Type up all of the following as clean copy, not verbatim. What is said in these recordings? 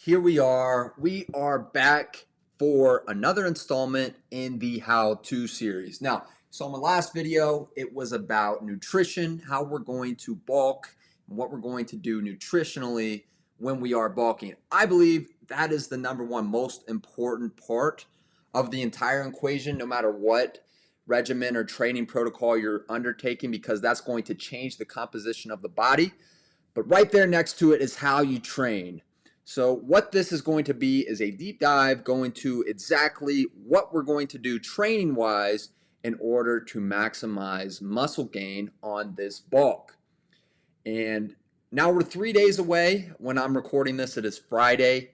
Here we are. We are back for another installment in the how-to series. Now, so in my last video, it was about nutrition, how we're going to bulk, and what we're going to do nutritionally when we are bulking. I believe that is the number one most important part of the entire equation, no matter what regimen or training protocol you're undertaking, because that's going to change the composition of the body. But right there next to it is how you train. So what this is going to be is a deep dive going to exactly what we're going to do training wise in order to maximize muscle gain on this bulk. And now we're 3 days away. When I'm recording this, it is Friday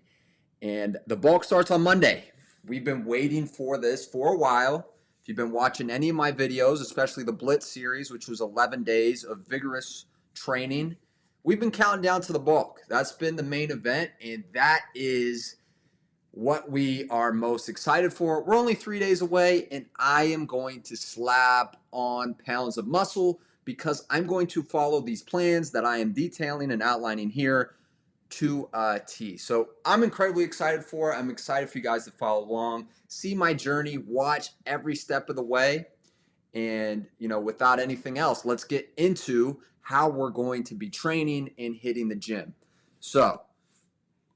and the bulk starts on Monday. We've been waiting for this for a while. If you've been watching any of my videos, especially the Blitz series, which was 11 days of vigorous training, we've been counting down to the bulk. That's been the main event, and that is what we are most excited for. We're only 3 days away, and I am going to slap on pounds of muscle because I'm going to follow these plans that I am detailing and outlining here to a T. So I'm incredibly excited for it. I'm excited for you guys to follow along, see my journey, watch every step of the way. And, without anything else, let's get into how we're going to be training and hitting the gym. So,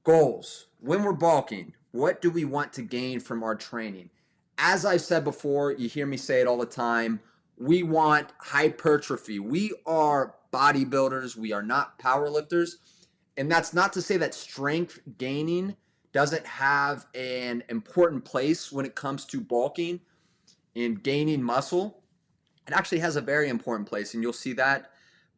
goals. When we're bulking, what do we want to gain from our training? As I've said before, you hear me say it all the time, we want hypertrophy. We are bodybuilders. We are not powerlifters. And that's not to say that strength gaining doesn't have an important place when it comes to bulking and gaining muscle. It actually has a very important place, and you'll see that.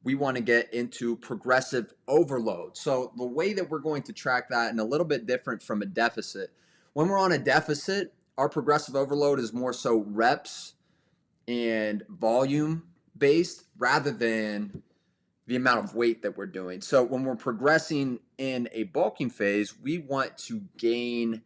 We want to get into progressive overload. So the way that we're going to track that, and a little bit different from a deficit. When we're on a deficit, our progressive overload is more so reps and volume based rather than the amount of weight that we're doing. So when we're progressing in a bulking phase, we want to gain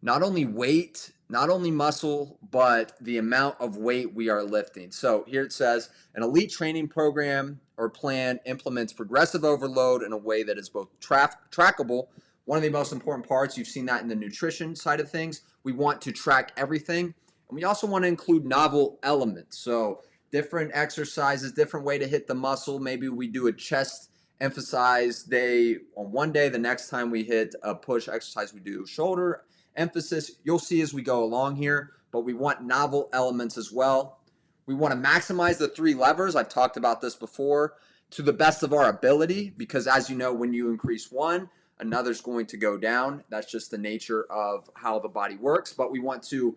not only weight, not only muscle, but the amount of weight we are lifting. So here it says, an elite training program or plan implements progressive overload in a way that is both trackable. One of the most important parts, you've seen that in the nutrition side of things. We want to track everything. And we also want to include novel elements. So different exercises, different way to hit the muscle. Maybe we do a chest emphasize day on one day. The next time we hit a push exercise, we do shoulder emphasis. You'll see as we go along here, but we want novel elements as well. We want to maximize the 3 levers. I've talked about this before to the best of our ability, because as you know, when you increase one, another's going to go down. That's just the nature of how the body works. But we want to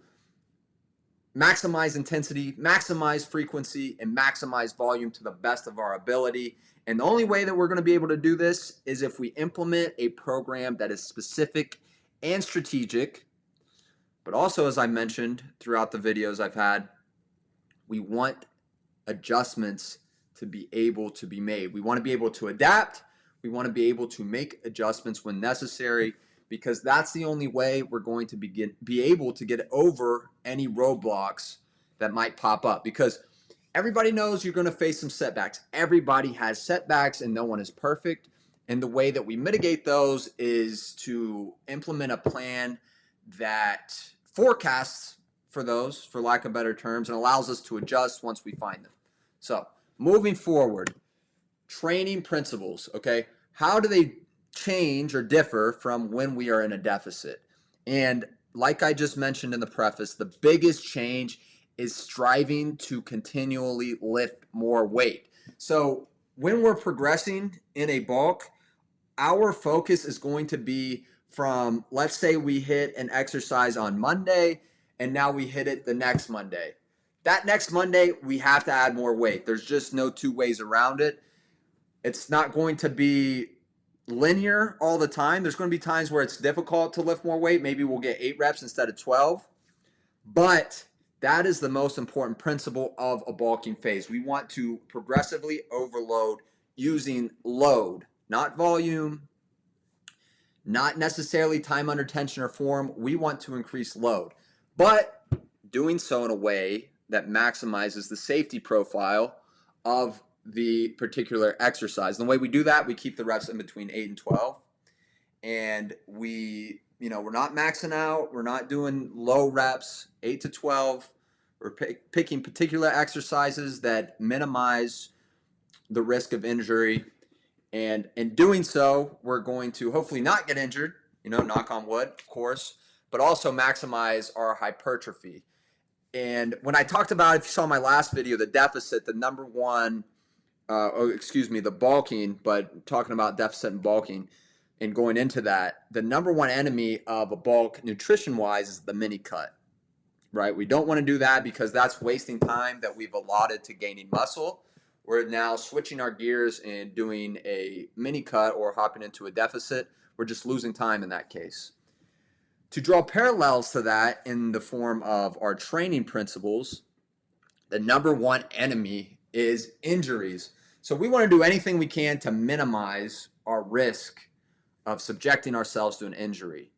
maximize intensity, maximize frequency, and maximize volume to the best of our ability. And the only way that we're going to be able to do this is if we implement a program that is specific and strategic, but also, as I mentioned throughout the videos I've had, we want adjustments to be able to be made. We want to be able to adapt. We want to be able to make adjustments when necessary, because that's the only way we're going to be able to get over any roadblocks that might pop up. Because everybody knows you're going to face some setbacks. Everybody has setbacks and no one is perfect. And the way that we mitigate those is to implement a plan that forecasts for those, for lack of better terms, and allows us to adjust once we find them. So moving forward, training principles, okay? How do they change or differ from when we are in a deficit? And like I just mentioned in the preface, the biggest change is striving to continually lift more weight. So when we're progressing in a bulk, our focus is going to be from, let's say we hit an exercise on Monday and now we hit it the next Monday. That next Monday, we have to add more weight. There's just no 2 ways around it. It's not going to be linear all the time. There's going to be times where it's difficult to lift more weight. Maybe we'll get 8 reps instead of 12. But that is the most important principle of a bulking phase. We want to progressively overload using load, not volume, not necessarily time under tension or form. We want to increase load, but doing so in a way that maximizes the safety profile of the particular exercise. And the way we do that, we keep the reps in between 8 and 12. and we're not maxing out. We're not doing low reps, 8 to 12. We're picking particular exercises that minimize the risk of injury. And in doing so, we're going to hopefully not get injured, knock on wood, of course, but also maximize our hypertrophy. And when I talked about, if you saw my last video, the deficit, the number one, the bulking, but talking about deficit and bulking and going into that, the number one enemy of a bulk nutrition-wise is the mini cut, right? We don't want to do that because that's wasting time that we've allotted to gaining muscle. We're now switching our gears and doing a mini cut or hopping into a deficit. We're just losing time in that case. To draw parallels to that in the form of our training principles, the number one enemy is injuries. So we want to do anything we can to minimize our risk of subjecting ourselves to an injury.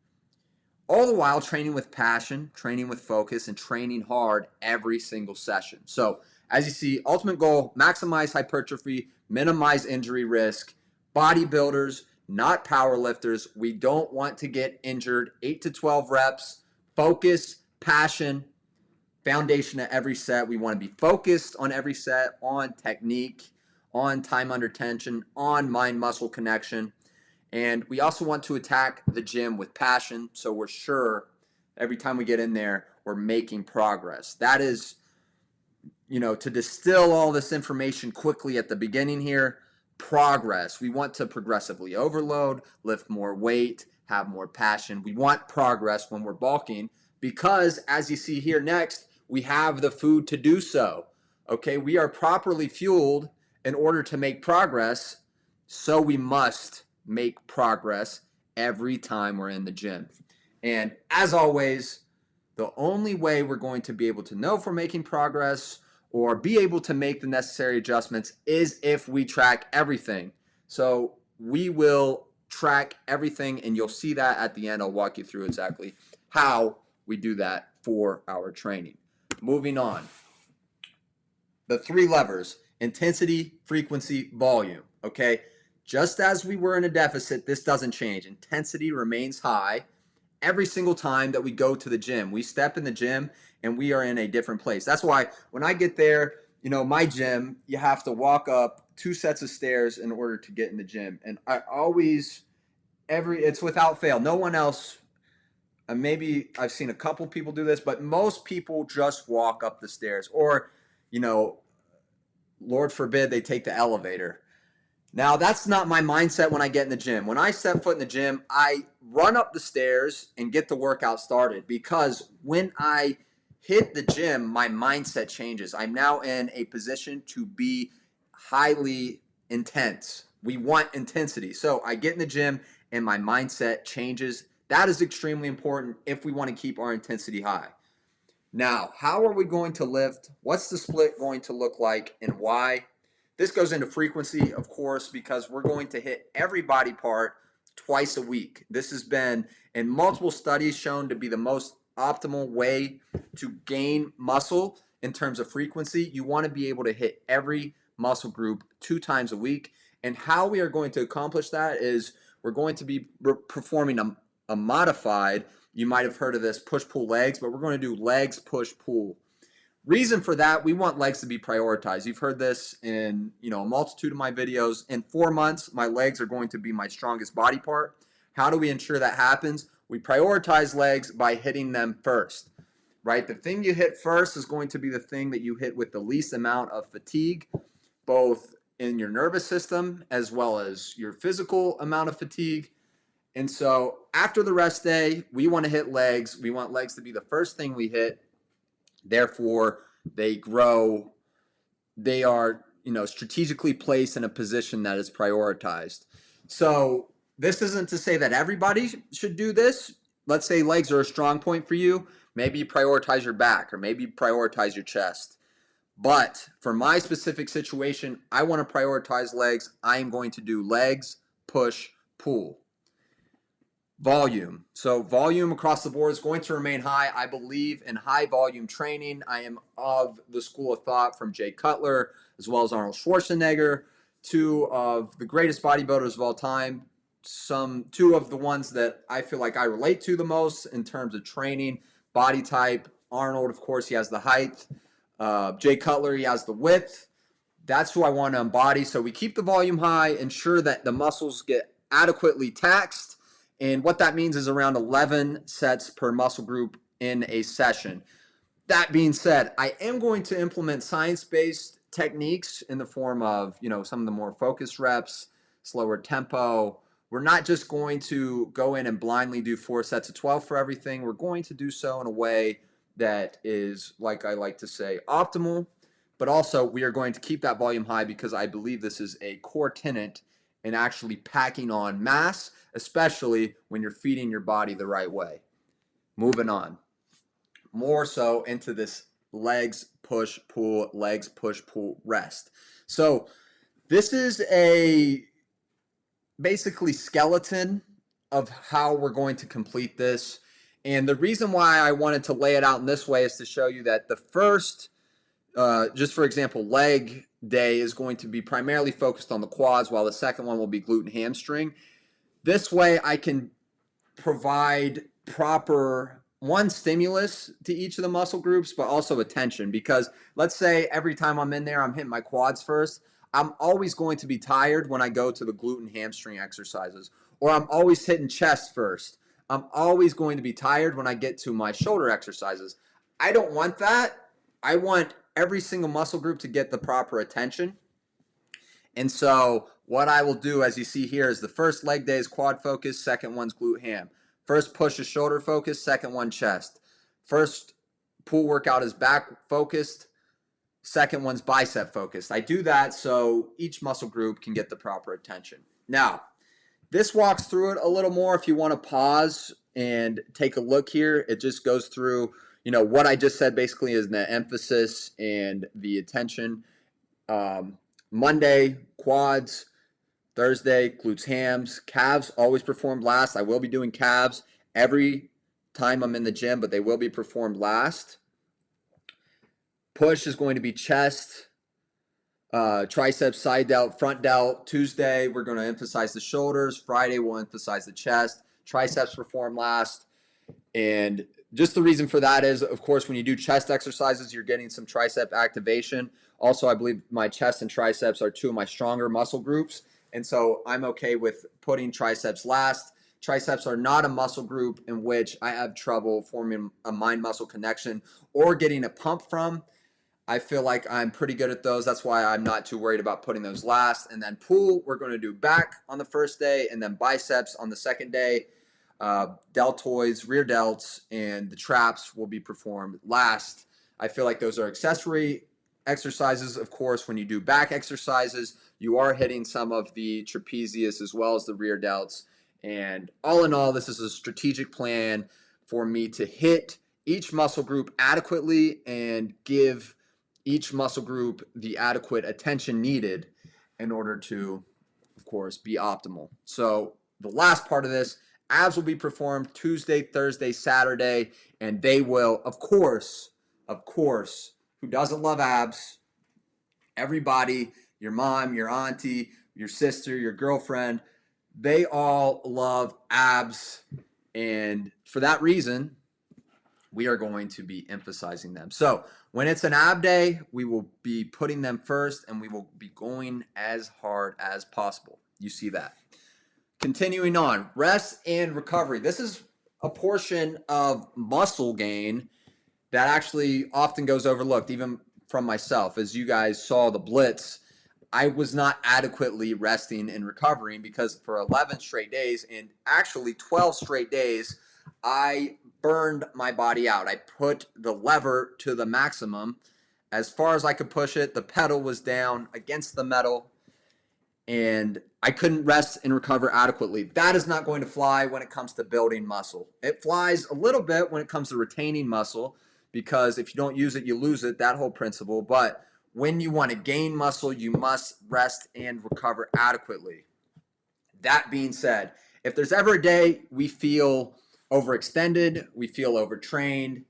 All the while training with passion, training with focus, and training hard every single session. So as you see, ultimate goal, maximize hypertrophy, minimize injury risk. Bodybuilders, not power lifters. We don't want to get injured. 8 to 12 reps, focus, passion, foundation at every set. We want to be focused on every set, on technique, on time under tension, on mind-muscle connection. And we also want to attack the gym with passion, so we're sure every time we get in there, we're making progress. That is, to distill all this information quickly at the beginning here, progress. We want to progressively overload, lift more weight, have more passion. We want progress when we're bulking because, as you see here next, we have the food to do so. Okay, we are properly fueled in order to make progress, so we must make progress every time we're in the gym. And as always, the only way we're going to be able to know if we're making progress or be able to make the necessary adjustments is if we track everything. So we will track everything, and you'll see that at the end. I'll walk you through exactly how we do that for our training. Moving on. The 3 levers: intensity, frequency, volume. Okay? Just as we were in a deficit, this doesn't change. Intensity remains high every single time that we go to the gym. We step in the gym and we are in a different place. That's why when I get there, my gym, you have to walk up 2 sets of stairs in order to get in the gym. And I always, it's without fail. No one else, maybe I've seen a couple people do this, but most people just walk up the stairs or, Lord forbid they take the elevator. Now, that's not my mindset when I get in the gym. When I step foot in the gym, I run up the stairs and get the workout started because when I hit the gym, my mindset changes. I'm now in a position to be highly intense. We want intensity. So I get in the gym and my mindset changes. That is extremely important if we want to keep our intensity high. Now, how are we going to lift? What's the split going to look like and why? This goes into frequency, of course, because we're going to hit every body part twice a week. This has been in multiple studies shown to be the most optimal way to gain muscle in terms of frequency. You want to be able to hit every muscle group 2 times a week. And how we are going to accomplish that is we're going to be performing a modified, you might have heard of this, push-pull legs, but we're going to do legs, push-pull. Reason for that, we want legs to be prioritized. You've heard this in a multitude of my videos. In 4 months, my legs are going to be my strongest body part. How do we ensure that happens? We prioritize legs by hitting them first, right? The thing you hit first is going to be the thing that you hit with the least amount of fatigue, both in your nervous system as well as your physical amount of fatigue. And so after the rest day, we want to hit legs. We want legs to be the first thing we hit. Therefore, they grow. They are, strategically placed in a position that is prioritized. So this isn't to say that everybody should do this. Let's say legs are a strong point for you. Maybe you prioritize your back or maybe you prioritize your chest. But for my specific situation, I want to prioritize legs. I am going to do legs, push, pull. Volume. So volume across the board is going to remain high. I believe in high volume training. I am of the school of thought from Jay Cutler as well as Arnold Schwarzenegger, 2 of the greatest bodybuilders of all time. two of the ones that I feel like I relate to the most in terms of training, body type. Arnold, of course, he has the height. Jay Cutler, he has the width. That's who I want to embody. So we keep the volume high, ensure that the muscles get adequately taxed. And what that means is around 11 sets per muscle group in a session. That being said, I am going to implement science-based techniques in the form of, some of the more focused reps, slower tempo. We're not just going to go in and blindly do 4 sets of 12 for everything. We're going to do so in a way that is, like I like to say, optimal, but also we are going to keep that volume high because I believe this is a core tenet in actually packing on mass, especially when you're feeding your body the right way. Moving on. More so into this legs, push, pull, legs, push, pull, rest. So this is a basically skeleton of how we're going to complete this. And the reason why I wanted to lay it out in this way is to show you that the first, just for example, leg day is going to be primarily focused on the quads, while the second one will be glute and hamstring. This way I can provide proper stimulus to each of the muscle groups, but also attention, because let's say every time I'm in there, I'm hitting my quads first. I'm always going to be tired when I go to the glute and hamstring exercises, or I'm always hitting chest first. I'm always going to be tired when I get to my shoulder exercises. I don't want that. I want every single muscle group to get the proper attention. And so what I will do, as you see here, is the first leg day is quad focus, second one's glute ham. First push is shoulder focused, second one chest. First pull workout is back focused, second one's bicep focused. I do that so each muscle group can get the proper attention. Now, this walks through it a little more. If you want to pause and take a look here, it just goes through, what I just said basically is the emphasis and the attention. Monday, quads. Thursday, glutes, hams. Calves always performed last. I will be doing calves every time I'm in the gym, but they will be performed last. Push is going to be chest, triceps, side delt, front delt. Tuesday, we're going to emphasize the shoulders. Friday, we'll emphasize the chest. Triceps perform last. And just the reason for that is, of course, when you do chest exercises, you're getting some tricep activation. Also, I believe my chest and triceps are two of my stronger muscle groups. And so I'm okay with putting triceps last. Triceps are not a muscle group in which I have trouble forming a mind-muscle connection or getting a pump from. I feel like I'm pretty good at those. That's why I'm not too worried about putting those last. And then pull, we're going to do back on the first day, and then biceps on the second day. Deltoids, rear delts, and the traps will be performed last. I feel like those are accessory exercises. Of course, when you do back exercises, you are hitting some of the trapezius as well as the rear delts. And all in all, this is a strategic plan for me to hit each muscle group adequately and give each muscle group the adequate attention needed in order to, of course, be optimal. So the last part of this, abs will be performed Tuesday, Thursday, Saturday, and they will, of course, who doesn't love abs? Everybody, your mom, your auntie, your sister, your girlfriend, they all love abs. And for that reason, we are going to be emphasizing them. So when it's an ab day, we will be putting them first, and we will be going as hard as possible. You see that. Continuing on, rest and recovery. This is a portion of muscle gain that actually often goes overlooked, even from myself. As you guys saw the blitz, I was not adequately resting and recovering because for 11 straight days, and actually 12 straight days, I burned my body out. I put the lever to the maximum as far as I could push it. The pedal was down against the metal, and I couldn't rest and recover adequately. That is not going to fly when it comes to building muscle. It flies a little bit when it comes to retaining muscle, because if you don't use it, you lose it, that whole principle. But when you want to gain muscle, you must rest and recover adequately. That being said, if there's ever a day we feel overextended, we feel overtrained,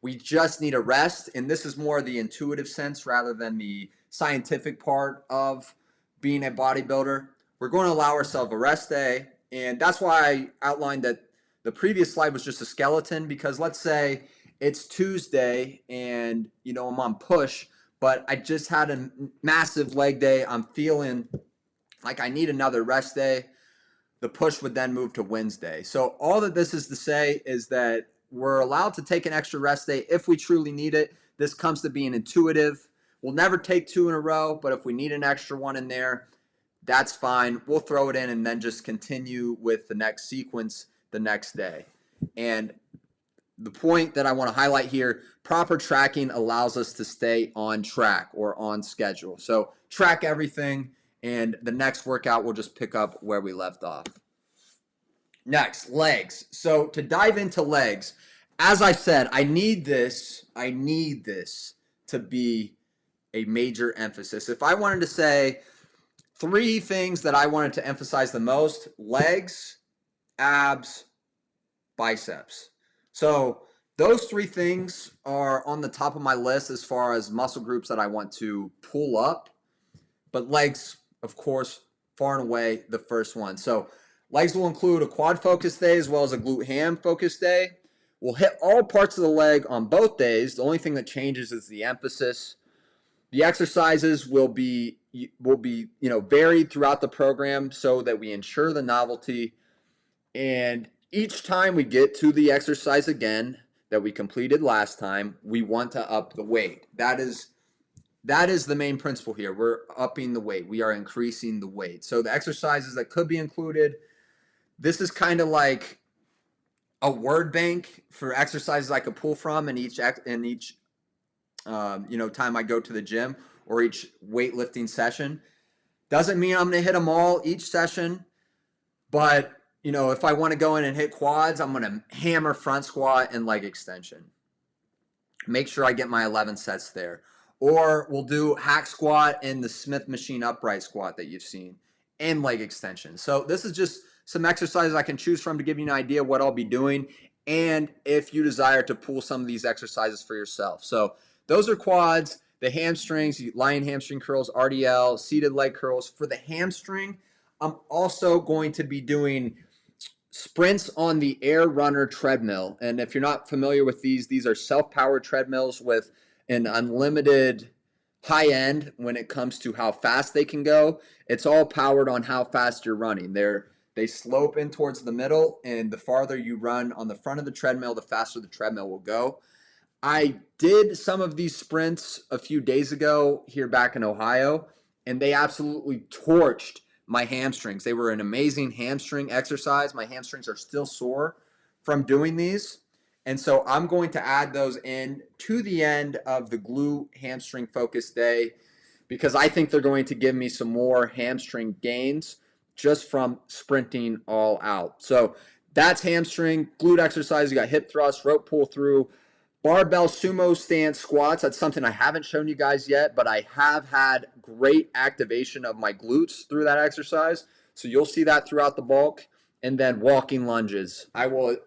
we just need a rest, and this is more the intuitive sense rather than the scientific part of being a bodybuilder, we're going to allow ourselves a rest day, And that's why I outlined that the previous slide was just a skeleton, because let's say it's Tuesday and, I'm on push, but I just had a massive leg day. I'm feeling like I need another rest day. The push would then move to Wednesday. So all that this is to say is that we're allowed to take an extra rest day if we truly need it. This comes to being intuitive. We'll never take 2 in a row, but if we need an extra one in there, that's fine. We'll throw it in and then just continue with the next sequence the next day. And the point that I want to highlight here, proper tracking allows us to stay on track or on schedule. So track everything, and the next workout we'll just pick up where we left off. Next, legs. So to dive into legs, as I said, I need this to be a major emphasis. If I wanted to say 3 things that I wanted to emphasize the most: legs, abs, biceps. So those 3 things are on the top of my list as far as muscle groups that I want to pull up. But legs, of course, far and away the first one. So legs will include a quad focus day as well as a glute ham focus day. We'll hit all parts of the leg on both days. The only thing that changes is the emphasis. The exercises will be varied throughout the program so that we ensure the novelty. And each time we get to the exercise again that we completed last time, we want to up the weight. That is the main principle here. We're upping the weight. We are increasing the weight. So the exercises that could be included, this is kind of like a word bank for exercises I could pull from in each time I go to the gym or each weightlifting session. Doesn't mean I'm going to hit them all each session, but if I want to go in and hit quads, I'm going to hammer front squat and leg extension. Make sure I get my 11 sets there. Or we'll do hack squat and the Smith machine upright squat that you've seen and leg extension. So this is just some exercises I can choose from to give you an idea of what I'll be doing, and if you desire to pull some of these exercises for yourself. So those are quads, the hamstrings, lying hamstring curls, RDL, seated leg curls. For the hamstring, I'm also going to be doing sprints on the Air Runner treadmill. And if you're not familiar with these are self-powered treadmills with an unlimited high end when it comes to how fast they can go. It's all powered on how fast you're running. They slope in towards the middle, and the farther you run on the front of the treadmill, the faster the treadmill will go. I did some of these sprints a few days ago here back in Ohio, and they absolutely torched my hamstrings. They were an amazing hamstring exercise. My hamstrings are still sore from doing these. And so I'm going to add those in to the end of the glute hamstring focus day, because I think they're going to give me some more hamstring gains just from sprinting all out. So that's hamstring. Glute exercise, you got hip thrust, rope pull through, barbell sumo stance squats. That's something I haven't shown you guys yet, but I have had great activation of my glutes through that exercise. So you'll see that throughout the bulk. And then walking lunges. I will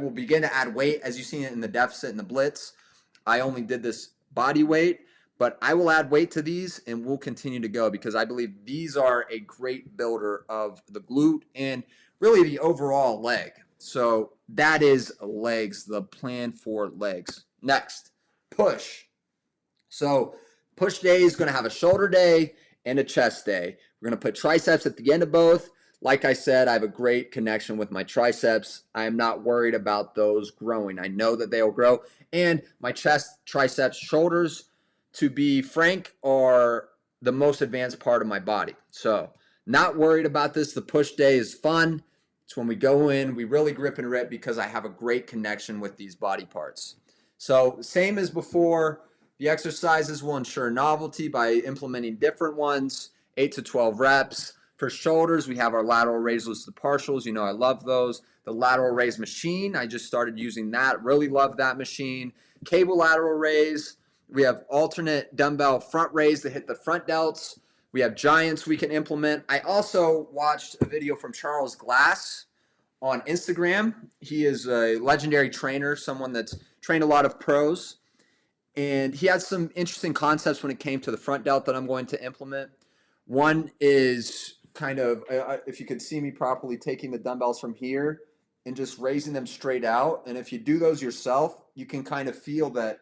begin to add weight, as you've seen it in the deficit and the blitz. I only did this body weight, but I will add weight to these and we'll continue to go, because I believe these are a great builder of the glute and really the overall leg. So that is legs, the plan for legs. Next, push. So push day is going to have a shoulder day and a chest day. We're going to put triceps at the end of both. Like I said, I have a great connection with my triceps. I am not worried about those growing. I know that they will grow. And my chest, triceps, shoulders, to be frank, are the most advanced part of my body. So not worried about this. The push day is fun. It's when we go in, we really grip and rip, because I have a great connection with these body parts. So same as before, the exercises will ensure novelty by implementing different ones, 8 to 12 reps. For shoulders, we have our lateral raises to partials. I love those. The lateral raise machine, I just started using that. Really love that machine. Cable lateral raise. We have alternate dumbbell front raise to hit the front delts. We have giants we can implement. I also watched a video from Charles Glass on Instagram. He is a legendary trainer, someone that's trained a lot of pros. And he had some interesting concepts when it came to the front delt that I'm going to implement. One is kind of, if you could see me properly, taking the dumbbells from here and just raising them straight out. And if you do those yourself, you can kind of feel that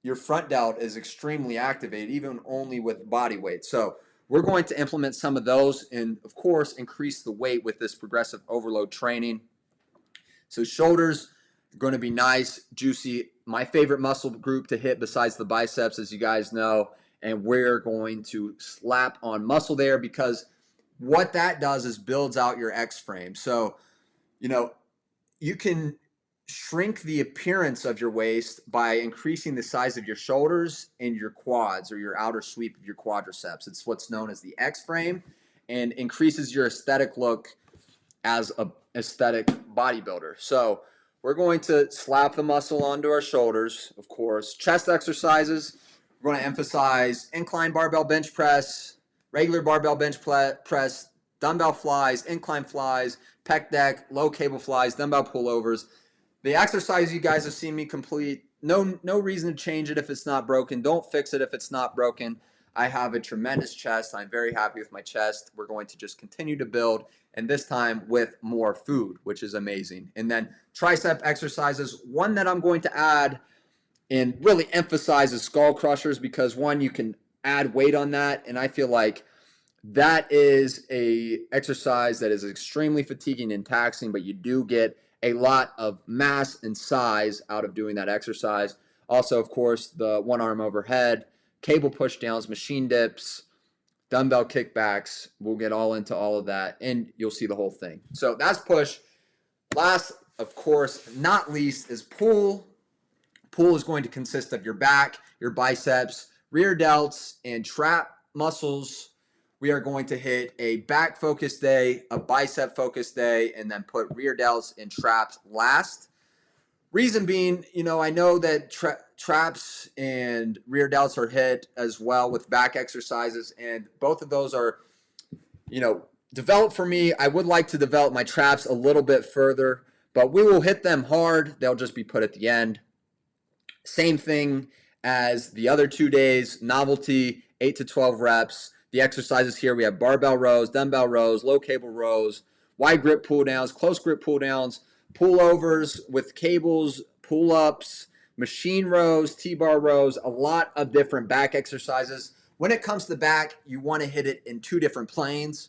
your front delt is extremely activated, even only with body weight. So we're going to implement some of those and, of course, increase the weight with this progressive overload training. So shoulders are going to be nice, juicy. My favorite muscle group to hit besides the biceps, as you guys know, and we're going to slap on muscle there because what that does is builds out your X frame. So, you can shrink the appearance of your waist by increasing the size of your shoulders and your quads or your outer sweep of your quadriceps. It's what's known as the X frame and increases your aesthetic look as a aesthetic bodybuilder. So we're going to slap the muscle onto our shoulders, of course. Chest exercises, we're going to emphasize incline barbell bench press, regular barbell bench press, dumbbell flies, incline flies, pec deck, low cable flies, dumbbell pullovers. The exercise you guys have seen me complete, no reason to change it if it's not broken. Don't fix it if it's not broken. I have a tremendous chest. I'm very happy with my chest. We're going to just continue to build, and this time with more food, which is amazing. And then tricep exercises, one that I'm going to add and really emphasize is skull crushers because, one, you can add weight on that, and I feel like that is a exercise that is extremely fatiguing and taxing, but you do get a lot of mass and size out of doing that exercise. Also, of course, the one arm overhead, cable push downs, machine dips, dumbbell kickbacks. We'll get all into all of that, and you'll see the whole thing. So that's push. Last, of course, not least, is pull. Pull is going to consist of your back, your biceps, rear delts, and trap muscles. We are going to hit a back focused day, a bicep focused day, and then put rear delts and traps last. Reason being, I know that traps and rear delts are hit as well with back exercises, and both of those are, developed for me. I would like to develop my traps a little bit further, but we will hit them hard. They'll just be put at the end. Same thing as the other 2 days, novelty, 8 to 12 reps. The exercises here, we have barbell rows, dumbbell rows, low cable rows, wide grip pull downs, close grip pull downs, pullovers with cables, pull ups, machine rows, T-bar rows, a lot of different back exercises. When it comes to back, you want to hit it in 2 different planes.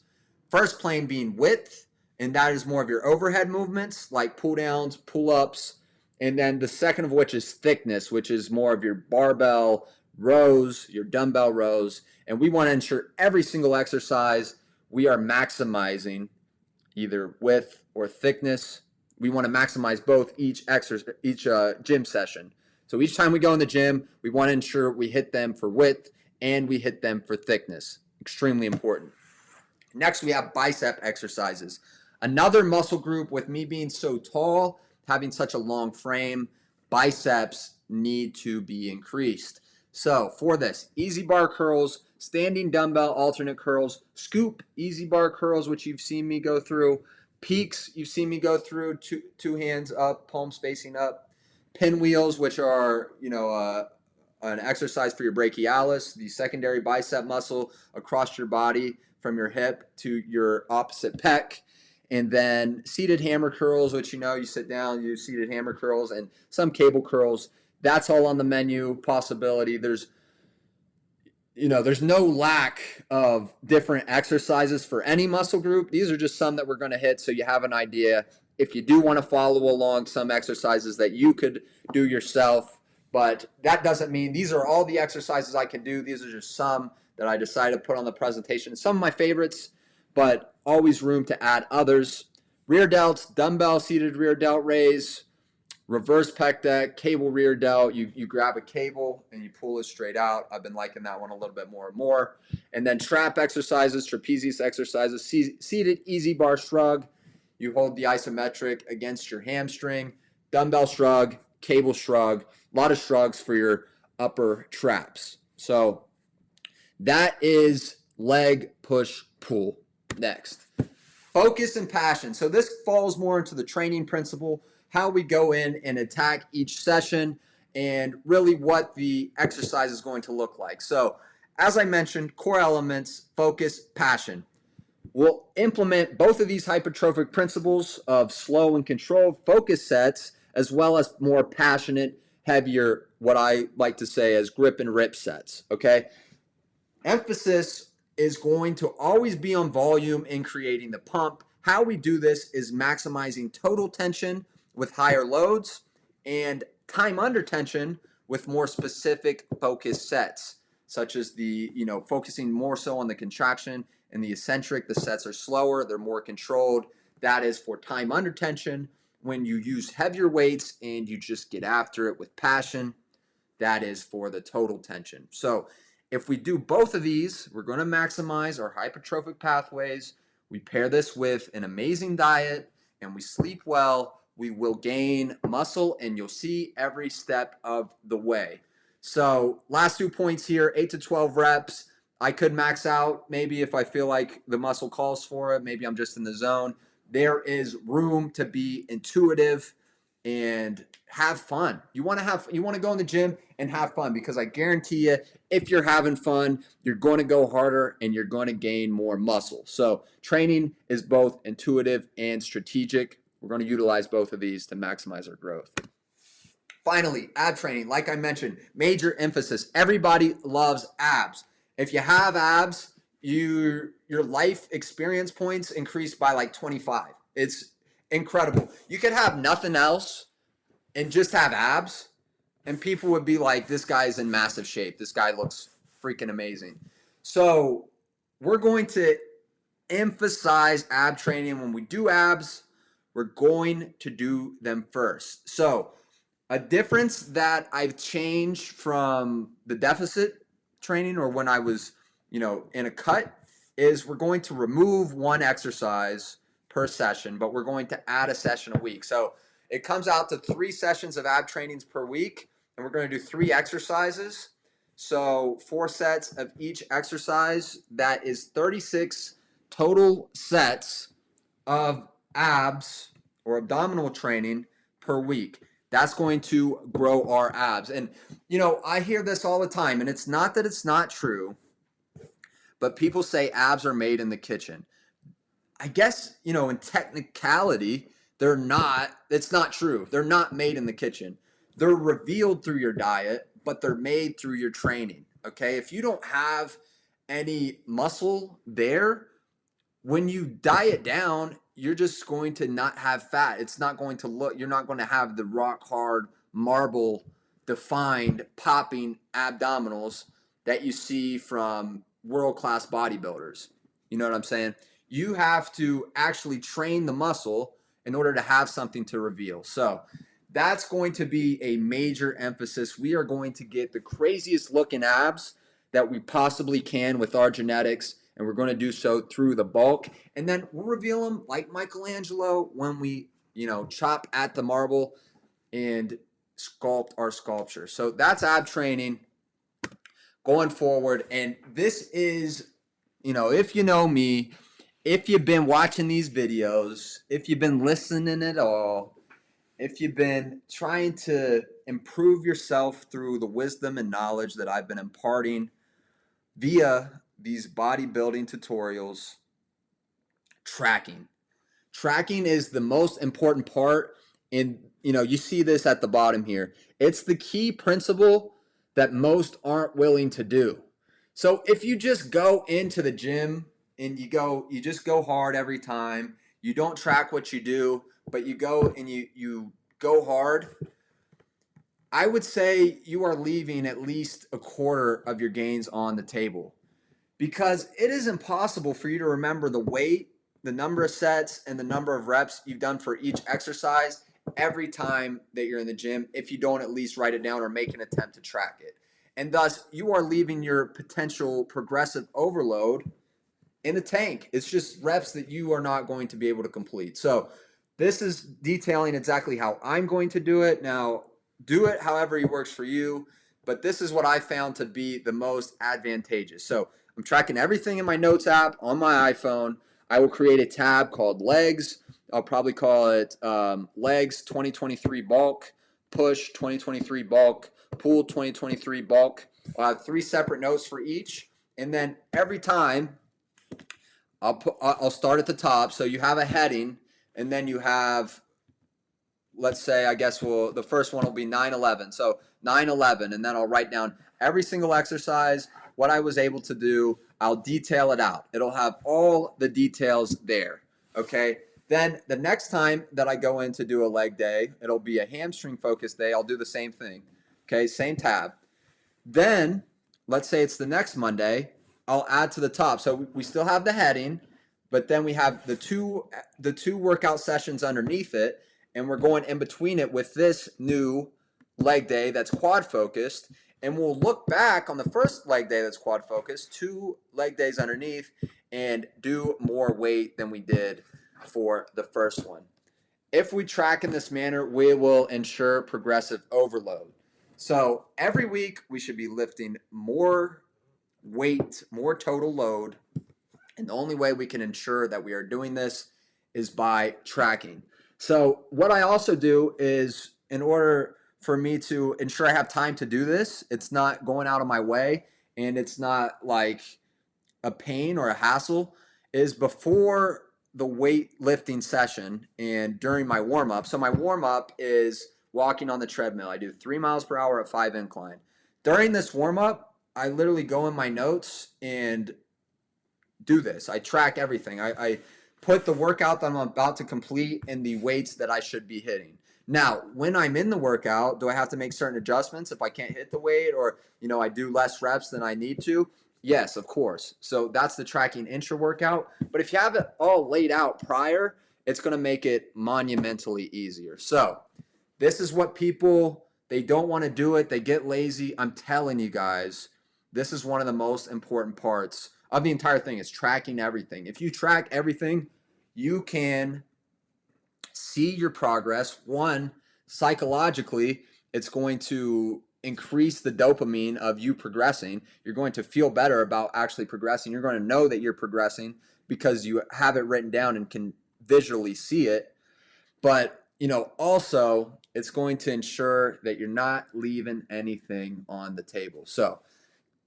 First plane being width, and that is more of your overhead movements like pull downs, pull ups, and then the second of which is thickness, which is more of your barbell rows, your dumbbell rows. And we want to ensure every single exercise we are maximizing either width or thickness. We want to maximize both each gym session. So each time we go in the gym, we want to ensure we hit them for width and we hit them for thickness. Extremely important. Next, we have bicep exercises. Another muscle group, with me being so tall, having such a long frame, biceps need to be increased. So for this, easy bar curls, standing dumbbell alternate curls, scoop easy bar curls, which you've seen me go through, peaks you've seen me go through, two hands up, palms facing up, pinwheels, which are an exercise for your brachialis, the secondary bicep muscle across your body from your hip to your opposite pec. And then seated hammer curls, which you sit down, you seated hammer curls, and some cable curls. That's all on the menu possibility. There's no lack of different exercises for any muscle group. These are just some that we're going to hit so you have an idea. If you do want to follow along, some exercises that you could do yourself, but that doesn't mean these are all the exercises I can do. These are just some that I decided to put on the presentation. Some of my favorites, but always room to add others. Rear delts, dumbbell seated rear delt raise, reverse pec deck, cable rear delt. You grab a cable and you pull it straight out. I've been liking that one a little bit more and more. And then trap exercises, trapezius exercises, seated easy bar shrug. You hold the isometric against your hamstring, dumbbell shrug, cable shrug, a lot of shrugs for your upper traps. So that is leg push pull. Next, focus and passion. So this falls more into the training principle, how we go in and attack each session, and really what the exercise is going to look like. So as I mentioned, core elements, focus, passion. we'll implement both of these hypertrophic principles of slow and controlled focus sets, as well as more passionate, heavier, what I like to say as grip and rip sets, okay? Emphasis is going to always be on volume in creating the pump. How we do this is maximizing total tension with higher loads and time under tension with more specific focus sets, such as the, focusing more so on the contraction and the eccentric. The sets are slower, they're more controlled. That is for time under tension. When you use heavier weights and you just get after it with passion, that is for the total tension. So if we do both of these, we're going to maximize our hypertrophic pathways. We pair this with an amazing diet and we sleep well, we will gain muscle, and you'll see every step of the way. So last 2 points here, 8 to 12 reps. I could max out maybe if I feel like the muscle calls for it. Maybe I'm just in the zone. There is room to be intuitive and have fun. You want to go in the gym and have fun, because I guarantee you, if you're having fun, you're going to go harder and you're going to gain more muscle. So training is both intuitive and strategic. We're going to utilize both of these to maximize our growth. Finally, ab training. Like I mentioned, major emphasis. Everybody loves abs. If you have abs, your life experience points increase by like 25. It's incredible. You could have nothing else and just have abs, and people would be like, this guy's in massive shape. This guy looks freaking amazing. So we're going to emphasize ab training. When we do abs, we're going to do them first. So a difference that I've changed from the deficit training, or when I was, in a cut, is we're going to remove one exercise per session, but we're going to add a session a week. So it comes out to 3 sessions of ab trainings per week, and we're going to do 3 exercises. So 4 sets of each exercise. That is 36 total sets of abs or abdominal training per week. That's going to grow our abs. And, I hear this all the time, and it's not that it's not true, but people say abs are made in the kitchen. I guess, in technicality, it's not true. They're not made in the kitchen. They're revealed through your diet, but they're made through your training, okay? If you don't have any muscle there, when you diet down, you're just going to not have fat. It's not going to you're not going to have the rock hard, marble defined, popping abdominals that you see from world-class bodybuilders. You know what I'm saying? You have to actually train the muscle in order to have something to reveal. So that's going to be a major emphasis. We are going to get the craziest looking abs that we possibly can with our genetics, and we're going to do so through the bulk. And then we'll reveal them like Michelangelo when we, chop at the marble and sculpt our sculpture. So that's ab training going forward. And this is, if you know me, if you've been watching these videos, if you've been listening at all, if you've been trying to improve yourself through the wisdom and knowledge that I've been imparting via these bodybuilding tutorials, tracking is the most important part. And you see this at the bottom here. It's the key principle that most aren't willing to do. So if you just go into the gym and you just go hard every time, you don't track what you do, but you go and you go hard, I would say you are leaving at least a quarter of your gains on the table, because it is impossible for you to remember the weight, the number of sets, and the number of reps you've done for each exercise every time that you're in the gym if you don't at least write it down or make an attempt to track it. And thus, you are leaving your potential progressive overload in the tank. It's just reps that you are not going to be able to complete. So this is detailing exactly how I'm going to do it. Now, do it however it works for you, but this is what I found to be the most advantageous. So I'm tracking everything in my notes app on my iPhone. I will create a tab called legs. I'll probably call it legs 2023 bulk, push 2023 bulk, pull 2023 bulk. I'll have 3 separate notes for each. And then every time I'll start at the top. So you have a heading, and then you have, let's say, I guess the first one will be 9/11. So 9/11, and then I'll write down every single exercise, what I was able to do. I'll detail it out. It'll have all the details there. Okay. Then the next time that I go in to do a leg day, it'll be a hamstring focus day. I'll do the same thing. Okay. Same tab. Then let's say it's the next Monday, I'll add to the top. So we still have the heading, but then we have the two workout sessions underneath it, and we're going in between it with this new leg day that's quad focused, and we'll look back on the first leg day that's quad focused, 2 leg days underneath, and do more weight than we did for the first one. If we track in this manner, we will ensure progressive overload. So every week we should be lifting more weight, more total load. And the only way we can ensure that we are doing this is by tracking. So what I also do is, in order for me to ensure I have time to do this, it's not going out of my way and it's not like a pain or a hassle, is before the weightlifting session and during my warm-up. So my warm-up is walking on the treadmill. I do 3 miles per hour at 5 incline. During this warm-up, I literally go in my notes and do this. I track everything. I put the workout that I'm about to complete and the weights that I should be hitting. Now, when I'm in the workout, do I have to make certain adjustments if I can't hit the weight, or I do less reps than I need to? Yes, of course. So that's the tracking intra-workout. But if you have it all laid out prior, it's going to make it monumentally easier. So this is what people, they don't want to do it. They get lazy. I'm telling you guys, this is one of the most important parts of the entire thing, is tracking everything. If you track everything, you can see your progress. One, psychologically, it's going to increase the dopamine of you progressing. You're going to feel better about actually progressing. You're going to know that you're progressing because you have it written down and can visually see it. But, also it's going to ensure that you're not leaving anything on the table. So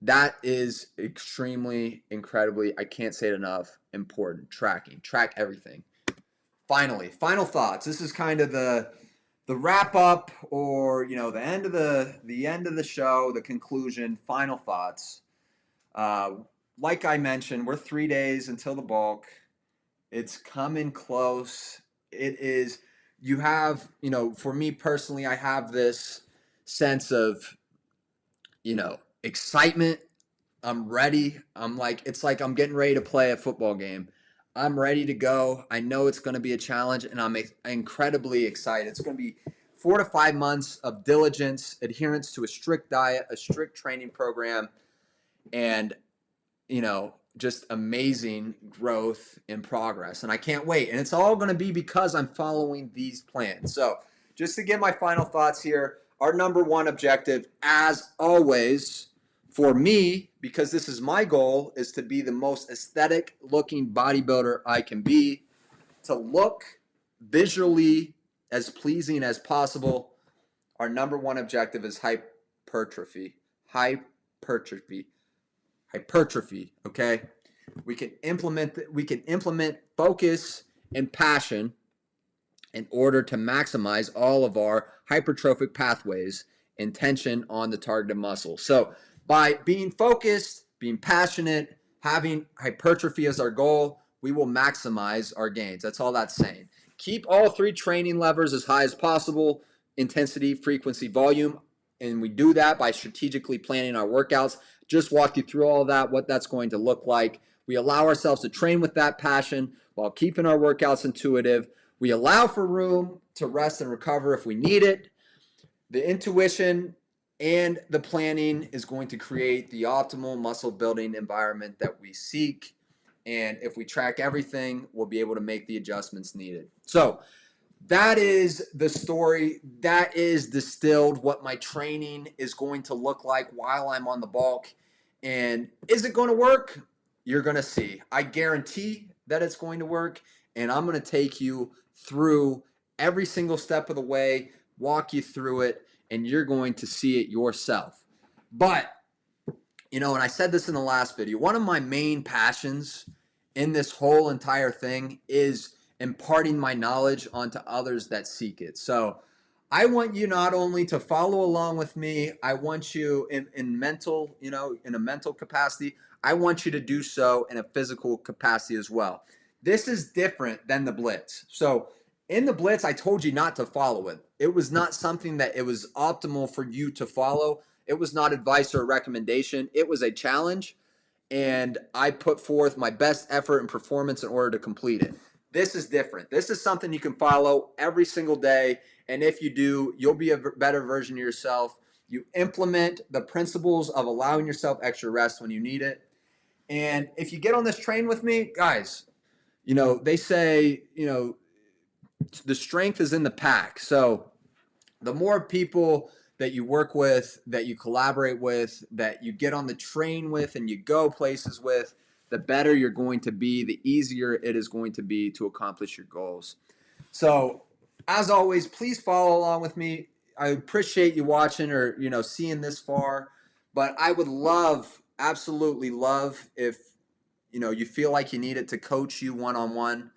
that is extremely, incredibly, I can't say it enough, important. Tracking. Track everything. Finally, final thoughts. This is kind of the wrap up, or the end of the show, the conclusion, final thoughts. Like I mentioned, we're 3 days until the bulk. It's coming close. It is. You have, for me personally, I have this sense of, excitement. I'm ready. It's like I'm getting ready to play a football game. I'm ready to go. I know it's going to be a challenge, and I'm incredibly excited. It's going to be 4 to 5 months of diligence, adherence to a strict diet, a strict training program, and, just amazing growth and progress. And I can't wait. And it's all going to be because I'm following these plans. So just to give my final thoughts here, our number one objective, as always, for me, because this is my goal, is to be the most aesthetic looking bodybuilder I can be, to look visually as pleasing as possible. Our number one objective is hypertrophy. Hypertrophy, okay? We can implement focus and passion in order to maximize all of our hypertrophic pathways and tension on the targeted muscle. So by being focused, being passionate, having hypertrophy as our goal, we will maximize our gains. That's all that's saying. Keep all 3 training levers as high as possible: intensity, frequency, volume. And we do that by strategically planning our workouts. Just walk you through all of that, what that's going to look like. We allow ourselves to train with that passion while keeping our workouts intuitive. We allow for room to rest and recover if we need it. The intuition and the planning is going to create the optimal muscle building environment that we seek. And if we track everything, we'll be able to make the adjustments needed. So that is the story. That is distilled what my training is going to look like while I'm on the bulk. And is it going to work? You're going to see. I guarantee that it's going to work. And I'm going to take you through every single step of the way, walk you through it, and you're going to see it yourself. But, and I said this in the last video, one of my main passions in this whole entire thing is imparting my knowledge onto others that seek it. So I want you not only to follow along with me, I want you in mental, in a mental capacity. I want you to do so in a physical capacity as well. This is different than the Blitz. So in the Blitz, I told you not to follow it. It was not something that it was optimal for you to follow. It was not advice or a recommendation. It was a challenge, and I put forth my best effort and performance in order to complete it. This is different. This is something you can follow every single day, and if you do, you'll be a better version of yourself. You implement the principles of allowing yourself extra rest when you need it. And if you get on this train with me, guys, they say, the strength is in the pack. So the more people that you work with, that you collaborate with, that you get on the train with and you go places with, the better you're going to be, the easier it is going to be to accomplish your goals. So as always, please follow along with me. I appreciate you watching or, seeing this far, but I would love, absolutely love if, you feel like you need it to coach you one-on-one.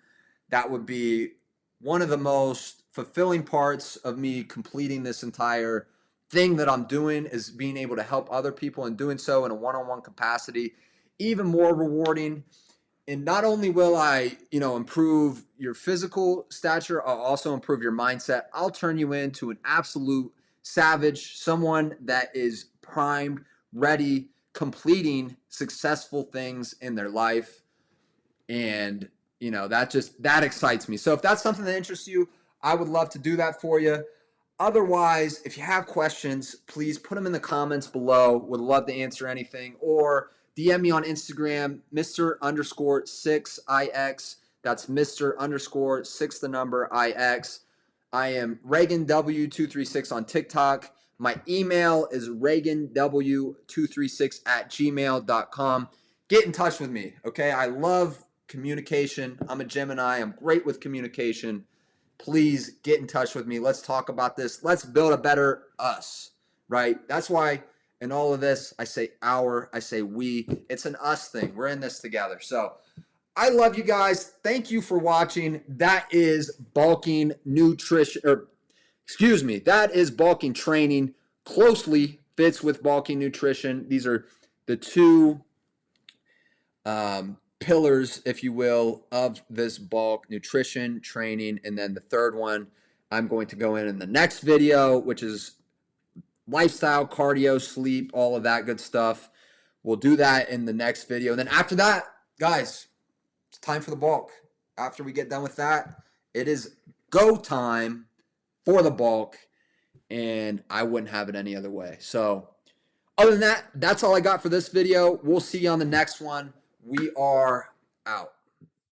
That would be one of the most fulfilling parts of me completing this entire thing that I'm doing, is being able to help other people and doing so in a one-on-one capacity. Even more rewarding. And not only will I, improve your physical stature, I'll also improve your mindset. I'll turn you into an absolute savage, someone that is primed, ready, completing successful things in their life. And that excites me. So if that's something that interests you, I would love to do that for you. Otherwise, if you have questions, please put them in the comments below. Would love to answer anything. Or DM me on Instagram, Mr_6ix. That's Mr_6 the number IX. I am ReaganW236 on TikTok. My email is ReaganW236@gmail.com. Get in touch with me, okay? I love communication. I'm a Gemini. I'm great with communication. Please get in touch with me. Let's talk about this. Let's build a better us, right? That's why in all of this, I say our, I say we. It's an us thing. We're in this together. So I love you guys. Thank you for watching. That is bulking nutrition, that is bulking training. Closely fits with bulking nutrition. These are the two pillars, if you will, of this bulk: nutrition, training, and then the third one I'm going to go in the next video, which is lifestyle, cardio, sleep, all of that good stuff. We'll do that in the next video. And then after that, guys, it's time for the bulk. After we get done with that, it is go time for the bulk, and I wouldn't have it any other way. So other than that, that's all I got for this video. We'll see you on the next one. We are out.